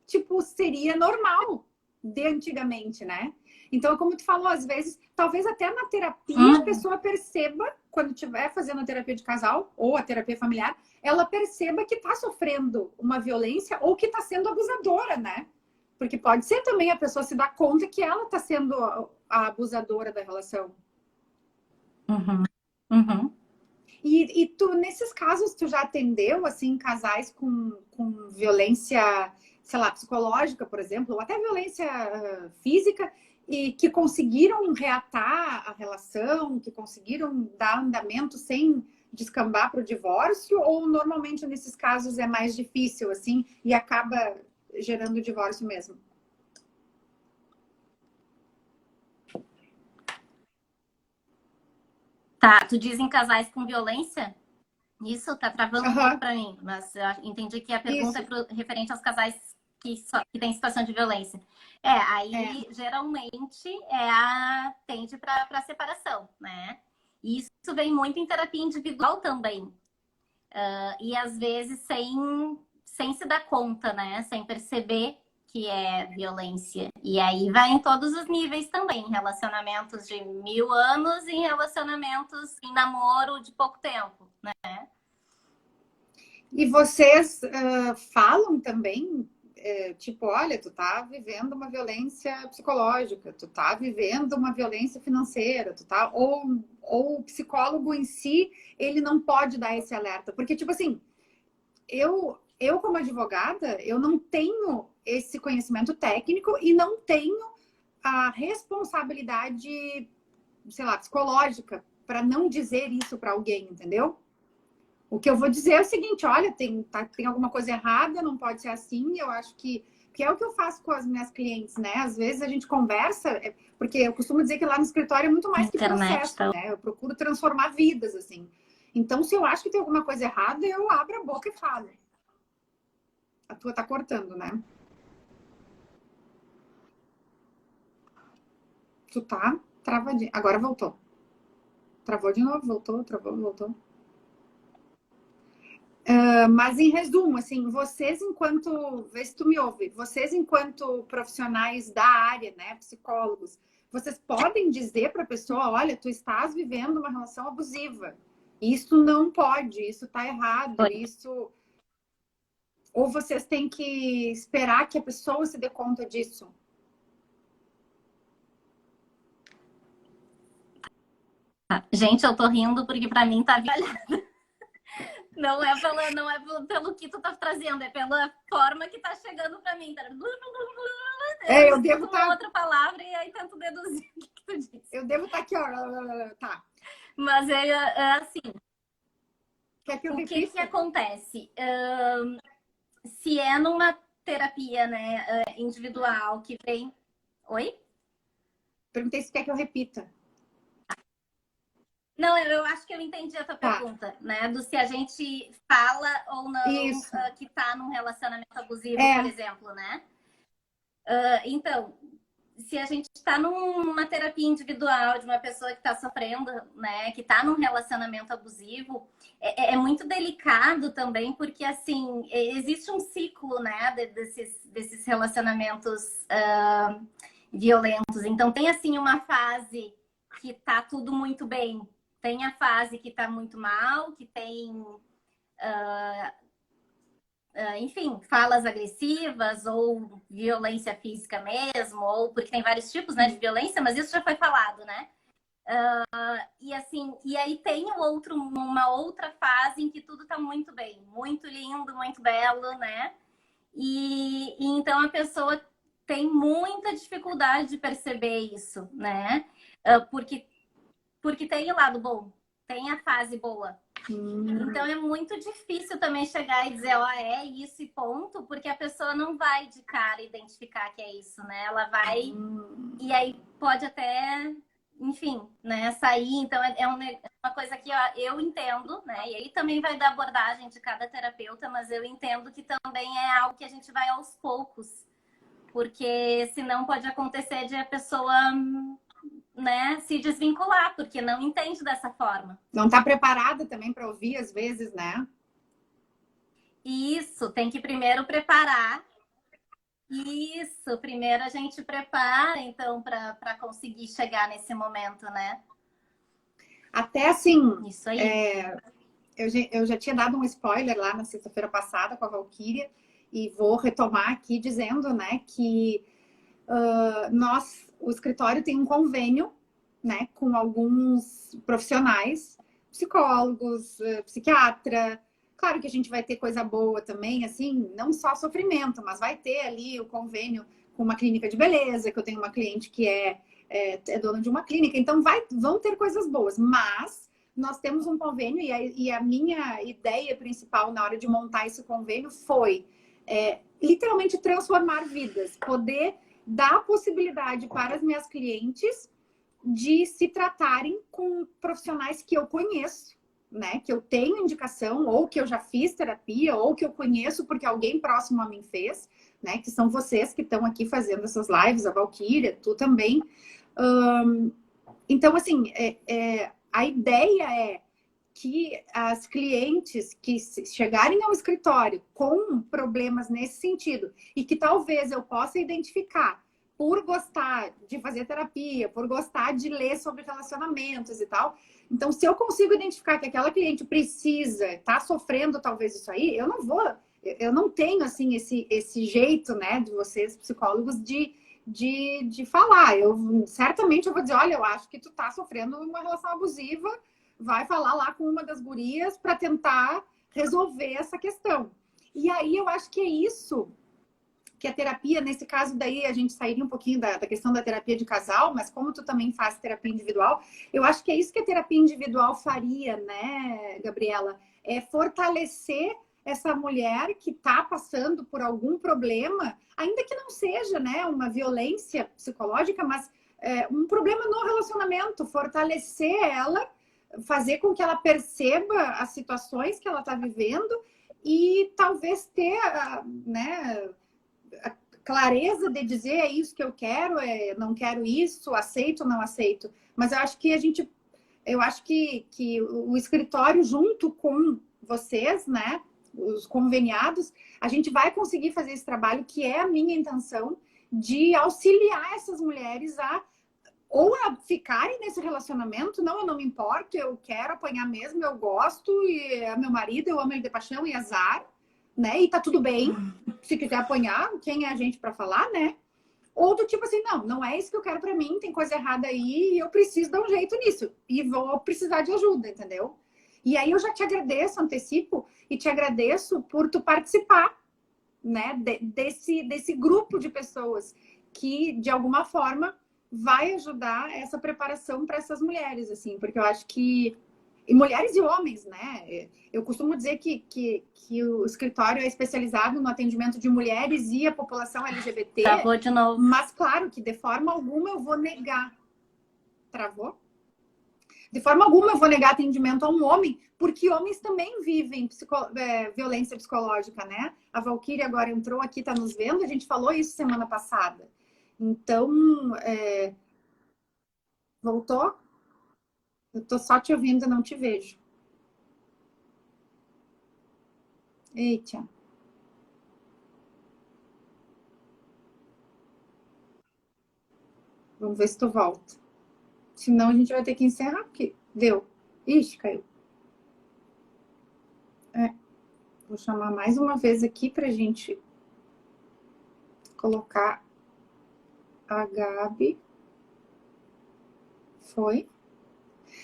tipo, seria normal de antigamente, né? Então, como tu falou, às vezes, talvez até na terapia a pessoa perceba, quando estiver fazendo a terapia de casal ou a terapia familiar, ela perceba que tá sofrendo uma violência ou que tá sendo abusadora, né? Porque pode ser também a pessoa se dar conta que ela tá sendo a abusadora da relação. E tu, nesses casos, tu já atendeu, assim, casais com violência, sei lá, psicológica, por exemplo, ou até violência física, e que conseguiram reatar a relação, que conseguiram dar andamento sem descambar para o divórcio, ou normalmente nesses casos é mais difícil, assim, e acaba gerando o divórcio mesmo? Tá, tu diz em casais com violência? Isso tá travando um pouco Aham, para mim, mas eu entendi que a pergunta isso, referente aos casais que têm situação de violência. Aí é. geralmente tende para separação, né? E isso vem muito em terapia individual também. E às vezes sem se dar conta, né? Sem perceber que é violência. E aí vai em todos os níveis também, relacionamentos de 1000 anos e relacionamentos em namoro de pouco tempo, né? E vocês falam também, tipo, olha, tu tá vivendo uma violência psicológica, tu tá vivendo uma violência financeira, tu tá... Ou o psicólogo em si, ele não pode dar esse alerta. Porque, tipo assim, eu como advogada, eu não tenho esse conhecimento técnico e não tenho a responsabilidade, sei lá, psicológica para não dizer isso para alguém, entendeu? O que eu vou dizer é o seguinte, olha, tem alguma coisa errada, não pode ser assim. Eu acho que é o que eu faço com as minhas clientes, né? Às vezes a gente conversa, porque eu costumo dizer que lá no escritório é muito mais que Internet, processo, tá? né? Eu procuro transformar vidas, assim. Então, se eu acho que tem alguma coisa errada, eu abro a boca e falo. A tua tá cortando, né? Tu tá travadinho. Agora voltou. Travou de novo, voltou, travou, voltou. Mas em resumo, assim, vocês enquanto, vê se tu me ouve, vocês enquanto profissionais da área, né, psicólogos, vocês podem dizer para a pessoa, olha, tu estás vivendo uma relação abusiva. Isso não pode, isso tá errado, isso... Ou vocês têm que esperar que a pessoa se dê conta disso? Gente, eu tô rindo porque para mim tá violento. Não é pelo que tu tá trazendo, é pela forma que tá chegando para mim. Eu Eu devo escuto uma estar... outra palavra e aí tento deduzir o que tu disse. Eu devo estar aqui, ó. Tá. Mas é assim, Quer que eu o que repita? acontece? Se é numa terapia, né, individual que vem... Oi? Perguntei se quer que eu repita. Não, eu acho que eu entendi a tua Tá. pergunta, né? Do se a gente fala ou não Isso. que tá num relacionamento abusivo, por É. exemplo, né? Então, se a gente está numa terapia individual de uma pessoa que está sofrendo, né, que está num relacionamento abusivo, é muito delicado também, porque assim existe um ciclo, né, desses relacionamentos violentos. Então tem assim uma fase que tá tudo muito bem, tem a fase que tá muito mal, que tem enfim, falas agressivas ou violência física mesmo, ou porque tem vários tipos, né, de violência, mas isso já foi falado, né? E assim, e aí tem uma outra fase em que tudo tá muito bem, muito lindo, muito belo, né? E então a pessoa tem muita dificuldade de perceber isso, né? Porque tem o lado bom, tem a fase boa. Então é muito difícil também chegar e dizer, ó, é isso e ponto, porque a pessoa não vai de cara identificar que é isso, né? Ela vai e aí pode até, enfim, né, sair. Então uma coisa que eu entendo, né? E aí também vai da abordagem de cada terapeuta, mas eu entendo que também é algo que a gente vai aos poucos, porque senão pode acontecer de a pessoa, né, se desvincular, porque não entende dessa forma. Não tá preparada também para ouvir às vezes, né? Isso, tem que primeiro preparar. Isso, primeiro a gente prepara, então, para conseguir chegar nesse momento, né? Até assim, Isso aí. eu já tinha dado um spoiler lá na sexta-feira passada com a Valquíria e vou retomar aqui dizendo, né, que o escritório tem um convênio, né, com alguns profissionais, psicólogos, psiquiatra. Claro que a gente vai ter coisa boa também, assim, não só sofrimento, mas vai ter ali o convênio com uma clínica de beleza, que eu tenho uma cliente que é dona de uma clínica, então vão ter coisas boas, mas nós temos um convênio e a minha ideia principal na hora de montar esse convênio foi literalmente transformar vidas, poder dar a possibilidade para as minhas clientes de se tratarem com profissionais que eu conheço, né? Que eu tenho indicação, ou que eu já fiz terapia, ou que eu conheço porque alguém próximo a mim fez, né? Que são vocês que estão aqui fazendo essas lives, a Valquíria, tu também. Então, assim, a ideia é que as clientes que chegarem ao escritório com problemas nesse sentido e que talvez eu possa identificar por gostar de fazer terapia, por gostar de ler sobre relacionamentos e tal. Então, se eu consigo identificar que aquela cliente precisa, tá sofrendo talvez isso aí, eu não tenho, assim, esse jeito, né, de vocês, psicólogos, de falar. Certamente eu vou dizer, olha, eu acho que tu tá sofrendo uma relação abusiva, vai falar lá com uma das gurias para tentar resolver essa questão. E aí eu acho que é isso que a terapia, nesse caso daí, a gente sairia um pouquinho da questão da terapia de casal, mas como tu também faz terapia individual, eu acho que é isso que a terapia individual faria, né, Gabriela? É fortalecer essa mulher que está passando por algum problema, ainda que não seja, né, uma violência psicológica, mas um problema no relacionamento, fortalecer ela, fazer com que ela perceba as situações que ela está vivendo e talvez ter, né, a clareza de dizer é isso que eu quero, não quero isso, aceito ou não aceito. Mas eu acho que o escritório junto com vocês, né, os conveniados, a gente vai conseguir fazer esse trabalho que é a minha intenção de auxiliar essas mulheres a ficarem nesse relacionamento, não, eu não me importo, eu quero apanhar mesmo, eu gosto, e é meu marido, eu amo ele de paixão e azar, né? E tá tudo bem, se quiser apanhar, quem é a gente para falar, né? Ou do tipo assim, não é isso que eu quero para mim, tem coisa errada aí e eu preciso dar um jeito nisso. E vou precisar de ajuda, entendeu? E aí eu já te agradeço, antecipo, e te agradeço por tu participar, né? Desse grupo de pessoas que, de alguma forma, vai ajudar essa preparação para essas mulheres, assim, porque eu acho que e mulheres e homens, né? Eu costumo dizer que o escritório é especializado no atendimento de mulheres e a população LGBT. Travou de novo. Mas, claro, que de forma alguma eu vou negar. Travou? De forma alguma eu vou negar atendimento a um homem, porque homens também vivem violência psicológica, né? A Valquíria agora entrou aqui, está nos vendo, a gente falou isso semana passada. Então, voltou? Eu tô só te ouvindo, não te vejo. Eita. Vamos ver se tu volta. Senão a gente vai ter que encerrar, porque deu. Ixi, caiu. Vou chamar mais uma vez aqui pra gente colocar a Gabi. Foi.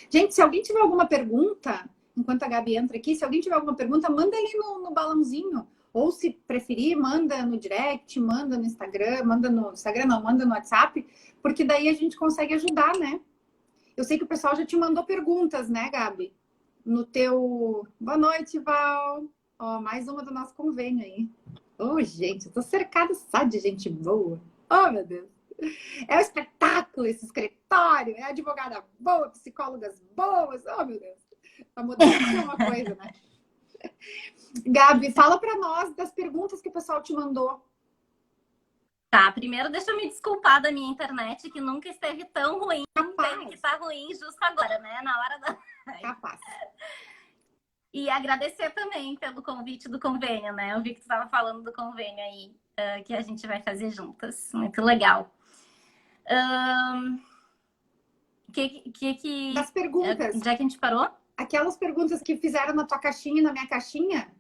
Gente, se alguém tiver alguma pergunta, enquanto a Gabi entra aqui, se alguém tiver alguma pergunta, manda ali no balãozinho. Ou se preferir, manda no direct, manda no Instagram, manda no Instagram, não, manda no WhatsApp, porque daí a gente consegue ajudar, né? Eu sei que o pessoal já te mandou perguntas, né, Gabi? No teu... Boa noite, Val. Ó, mais uma do nosso convênio aí. Ô, gente, eu tô cercada só de gente boa. Oh, meu Deus. É um espetáculo esse escritório. É advogada boa, psicólogas boas. Oh, meu Deus. A modéstia é uma coisa, né? Gabi, fala para nós das perguntas que o pessoal te mandou. Tá, primeiro deixa eu me desculpar da minha internet, que nunca esteve tão ruim. Capaz. Teve que estar ruim justo agora, né? Na hora da... Capaz. E agradecer também pelo convite do convênio, né? Eu vi que tu estava falando do convênio aí, que a gente vai fazer juntas. Muito legal. Das perguntas. Já que a gente parou? Aquelas perguntas que fizeram na tua caixinha e na minha caixinha.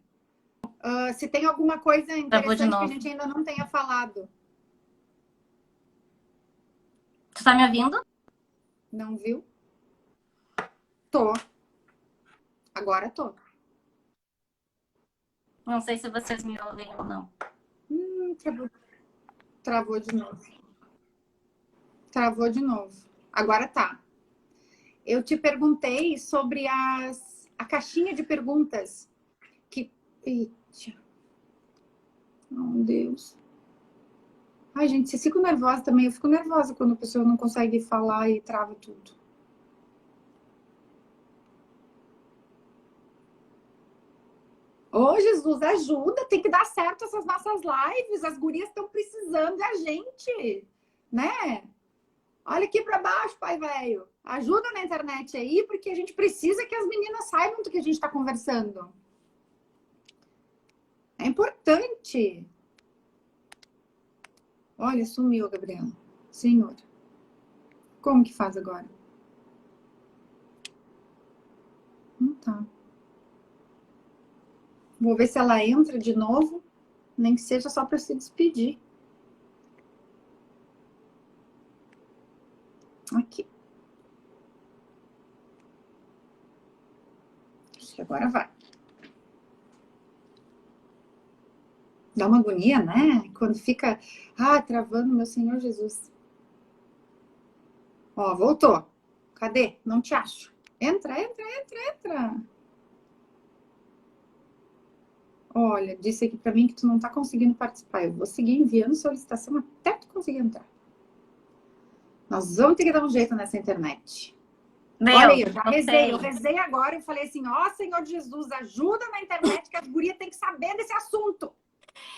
Se tem alguma coisa interessante que a gente ainda não tenha falado. Tu tá me ouvindo? Não viu? Tô. Agora tô. Não sei se vocês me ouvem ou não. Travou de novo. Travou de novo. Agora tá. eu te perguntei sobre a caixinha de perguntas. Eita. Oh, Deus. Ai, gente, vocês ficam nervosa também. Eu fico nervosa quando a pessoa não consegue falar e trava tudo. Ô, Jesus, ajuda. Tem que dar certo essas nossas lives. As gurias estão precisando da gente, né? Olha aqui para baixo, pai velho. Ajuda na internet aí, porque a gente precisa que as meninas saibam do que a gente está conversando. É importante. Olha, sumiu a Gabriela. Senhor. Como que faz agora? Não tá. Vou ver se ela entra de novo. Nem que seja só para se despedir. Aqui. Acho que agora vai. Dá uma agonia, né? Quando fica, travando, meu Senhor Jesus. Ó, voltou. Cadê? Não te acho. Entra. Olha, disse aqui pra mim que tu não tá conseguindo participar. Eu vou seguir enviando solicitação até tu conseguir entrar. Nós vamos ter que dar um jeito nessa internet. Olha aí, eu rezei agora e falei assim, Senhor Jesus, ajuda na internet que as gurias têm que saber desse assunto.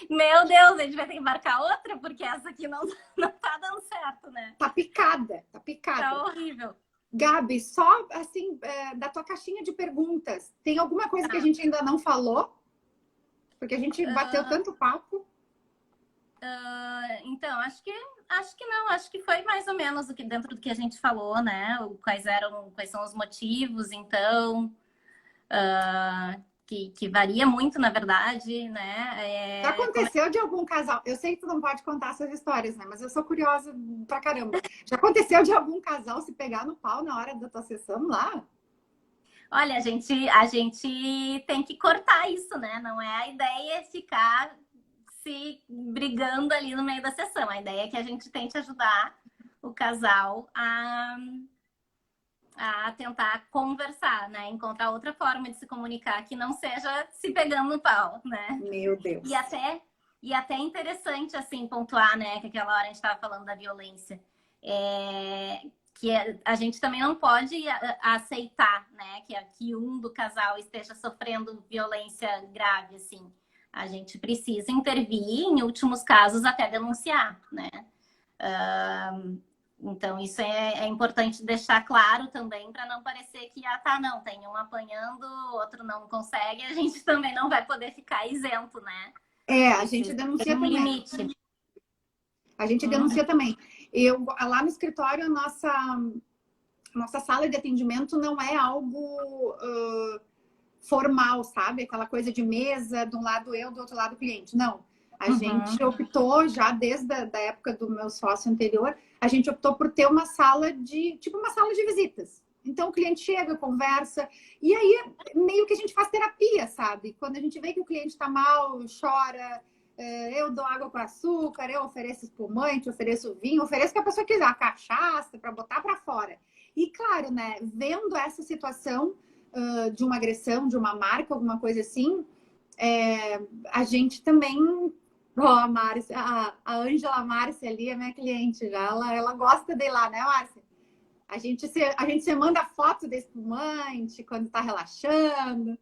Meu Deus, a gente vai ter que marcar outra, porque essa aqui não tá dando certo, né? Tá picada. Tá horrível. Gabi, só assim, da tua caixinha de perguntas, tem alguma coisa que a gente ainda não falou? Porque a gente bateu tanto papo. Então, acho que não, acho que foi mais ou menos o que dentro do que a gente falou, né? Quais são os motivos, então, que varia muito, na verdade, né? Já aconteceu de algum casal? Eu sei que tu não pode contar essas histórias, né? Mas eu sou curiosa pra caramba. Já aconteceu de algum casal se pegar no pau na hora da tua sessão lá? Olha, a gente tem que cortar isso, né? Não é a ideia ficar se brigando ali no meio da sessão. A ideia é que a gente tente ajudar o casal a tentar conversar, né? Encontrar outra forma de se comunicar que não seja se pegando no pau, né? Meu Deus. E até interessante, assim, pontuar, né? Que aquela hora a gente estava falando da violência. Que a gente também não pode aceitar, né? Que um do casal esteja sofrendo violência grave, assim. A gente precisa intervir, em últimos casos, até denunciar, né? Então, isso é importante deixar claro também, para não parecer que, não, tem um apanhando, o outro não consegue, a gente também não vai poder ficar isento, né? A gente denuncia também. Limite. A gente denuncia também. Lá no escritório, a nossa sala de atendimento não é algo formal, sabe? Aquela coisa de mesa, de um lado eu, do outro lado o cliente. Não. A gente optou, já desde a época do meu sócio anterior, a gente optou por ter uma sala tipo uma sala de visitas. Então, o cliente chega, conversa, e aí meio que a gente faz terapia, sabe? Quando a gente vê que o cliente tá mal, chora, eu dou água com açúcar, eu ofereço espumante, ofereço vinho, ofereço o que a pessoa quiser, a cachaça, para botar para fora. E, claro, né, vendo essa situação de uma agressão, de uma marca, alguma coisa assim, a gente também... a Márcia, a Ângela Márcia ali é minha cliente já. Ela gosta de ir lá, né, Márcia? A gente se manda foto de espumante quando tá relaxando.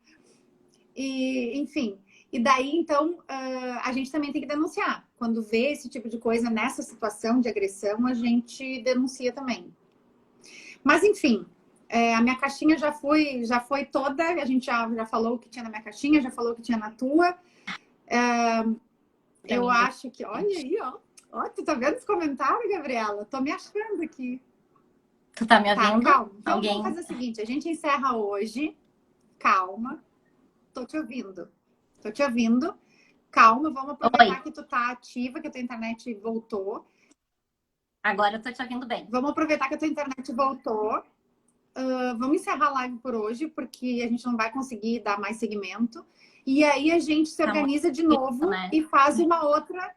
E, enfim. E daí, então, a gente também tem que denunciar. Quando vê esse tipo de coisa nessa situação de agressão, a gente denuncia também. Mas, enfim, a minha caixinha já foi toda. A gente já falou o que tinha na minha caixinha, já falou o que tinha na tua. Eu acho que... Olha aí, ó. Ó, tu tá vendo os comentários, Gabriela? Tô me achando aqui. Tu tá me ouvindo? Calma. Então, vamos fazer o seguinte. A gente encerra hoje. Calma. Tô te ouvindo. Calma, vamos aproveitar que tu tá ativa, que a tua internet voltou. Agora eu tô te ouvindo bem. Vamos aproveitar que a tua internet voltou. Vamos encerrar a live por hoje, porque a gente não vai conseguir dar mais seguimento. E aí a gente se organiza de novo, né? E faz uma outra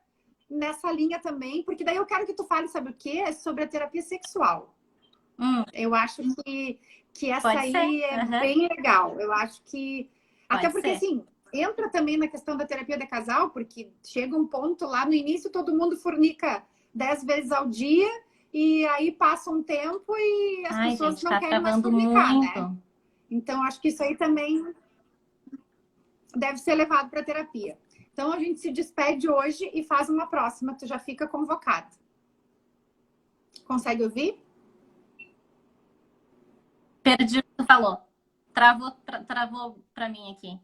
nessa linha também, porque daí eu quero que tu fale, sabe o quê? Sobre a terapia sexual. Eu acho que que essa Pode aí ser. é Uhum. bem legal. Eu acho que... Até Pode porque, ser. assim, entra também na questão da terapia de casal, porque chega um ponto lá no início, todo mundo fornica 10 vezes ao dia, e aí passa um tempo e as Ai, pessoas gente, não tá querem mais travando fornicar, né? muito. Então, acho que isso aí também deve ser levado para terapia. Então, a gente se despede hoje e faz uma próxima. Tu já fica convocado. Consegue ouvir? Perdi o que tu falou. Travou pra mim aqui.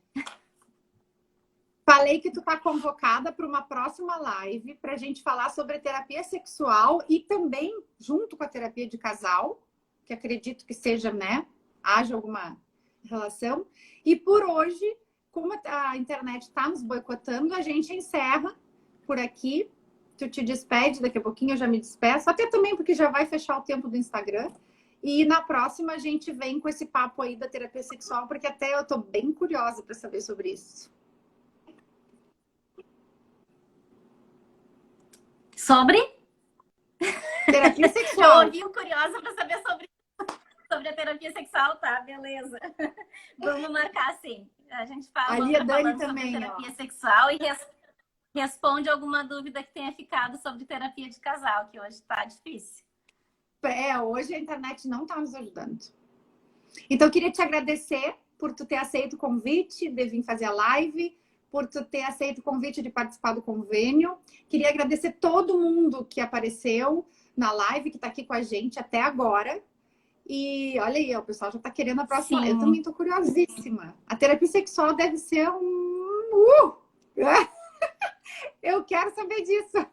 Falei que tu tá convocada para uma próxima live para a gente falar sobre terapia sexual e também junto com a terapia de casal, que acredito que seja, né? Haja alguma relação. E por hoje, como a internet está nos boicotando, a gente encerra por aqui. Tu te despede, daqui a pouquinho eu já me despeço, até também porque já vai fechar o tempo do Instagram. E na próxima a gente vem com esse papo aí da terapia sexual, porque até eu tô bem curiosa para saber sobre isso. Sobre? Terapia sexual. Eu ouvi o curiosa para saber sobre a terapia sexual, tá? Beleza. Vamos marcar sim. A gente fala Ali a Dani falando também, sobre terapia ó. sexual e responde alguma dúvida que tenha ficado sobre terapia de casal, que hoje tá difícil. Hoje a internet não tá nos ajudando. Então, eu queria te agradecer por tu ter aceito o convite de vir fazer a live, por tu ter aceito o convite de participar do convênio. Queria agradecer todo mundo que apareceu na live, que está aqui com a gente até agora. E olha aí, o pessoal já está querendo a próxima. Sim. Eu também estou curiosíssima. A terapia sexual deve ser Eu quero saber disso.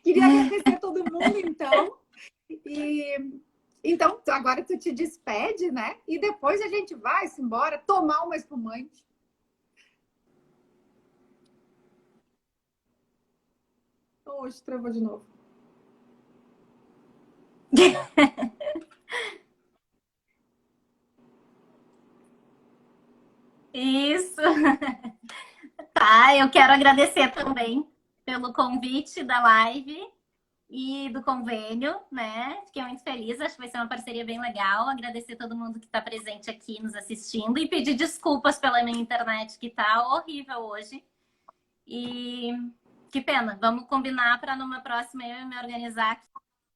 Queria agradecer a todo mundo, então. Então, agora tu te despede, né? E depois a gente vai-se embora tomar uma espumante. Hoje travou de novo. Isso. Tá, eu quero agradecer também pelo convite da live e do convênio, né? Fiquei muito feliz, acho que vai ser uma parceria bem legal. Agradecer todo mundo que está presente aqui nos assistindo e pedir desculpas pela minha internet que tá horrível hoje. E que pena, vamos combinar para numa próxima eu me organizar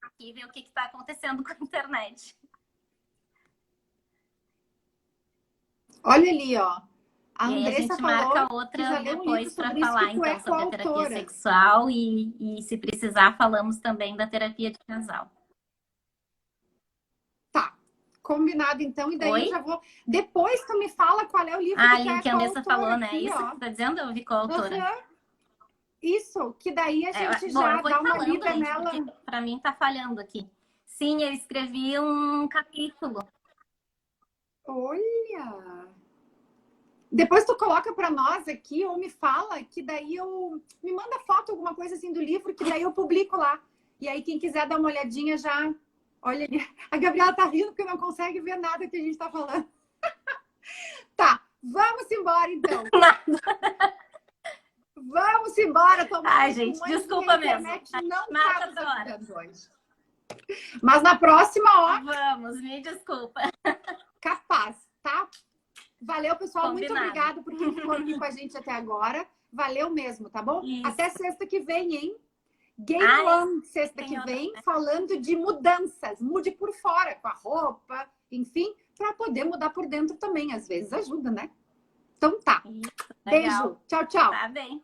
aqui e ver o que está acontecendo com a internet. Olha ali, ó. A e aí a gente marca outra depois para falar então sobre a terapia sexual e se precisar falamos também da terapia de casal. Tá, combinado então, e daí eu já vou... Depois tu me fala qual é o livro que a Andressa falou, né? Aqui, isso ó. que tá dizendo? Eu vi qual autora. Uhum. Isso, que daí a gente já dá uma lida gente, nela. Para mim tá falhando aqui. Sim, eu escrevi um capítulo. Olha! Depois tu coloca para nós aqui ou me fala, que daí eu... Me manda foto, alguma coisa assim do livro, que daí eu publico lá. E aí quem quiser dar uma olhadinha já... Olha ali. A Gabriela tá rindo porque não consegue ver nada que a gente tá falando. Tá, vamos embora então. Vamos embora tomar. Ai, gente, desculpa mesmo. Não tá nos ajudando hoje. Mas na próxima, ó. Vamos, me desculpa. Capaz, tá? Valeu, pessoal. Combinado. Muito obrigada por quem ficou aqui com a gente até agora. Valeu mesmo, tá bom? Isso. Até sexta que vem, hein? Game One, sexta que vem, falando de mudanças. Mude por fora, com a roupa, enfim, para poder mudar por dentro também. Às vezes ajuda, né? Então tá. Isso, beijo. Tchau, tchau. Tá bem.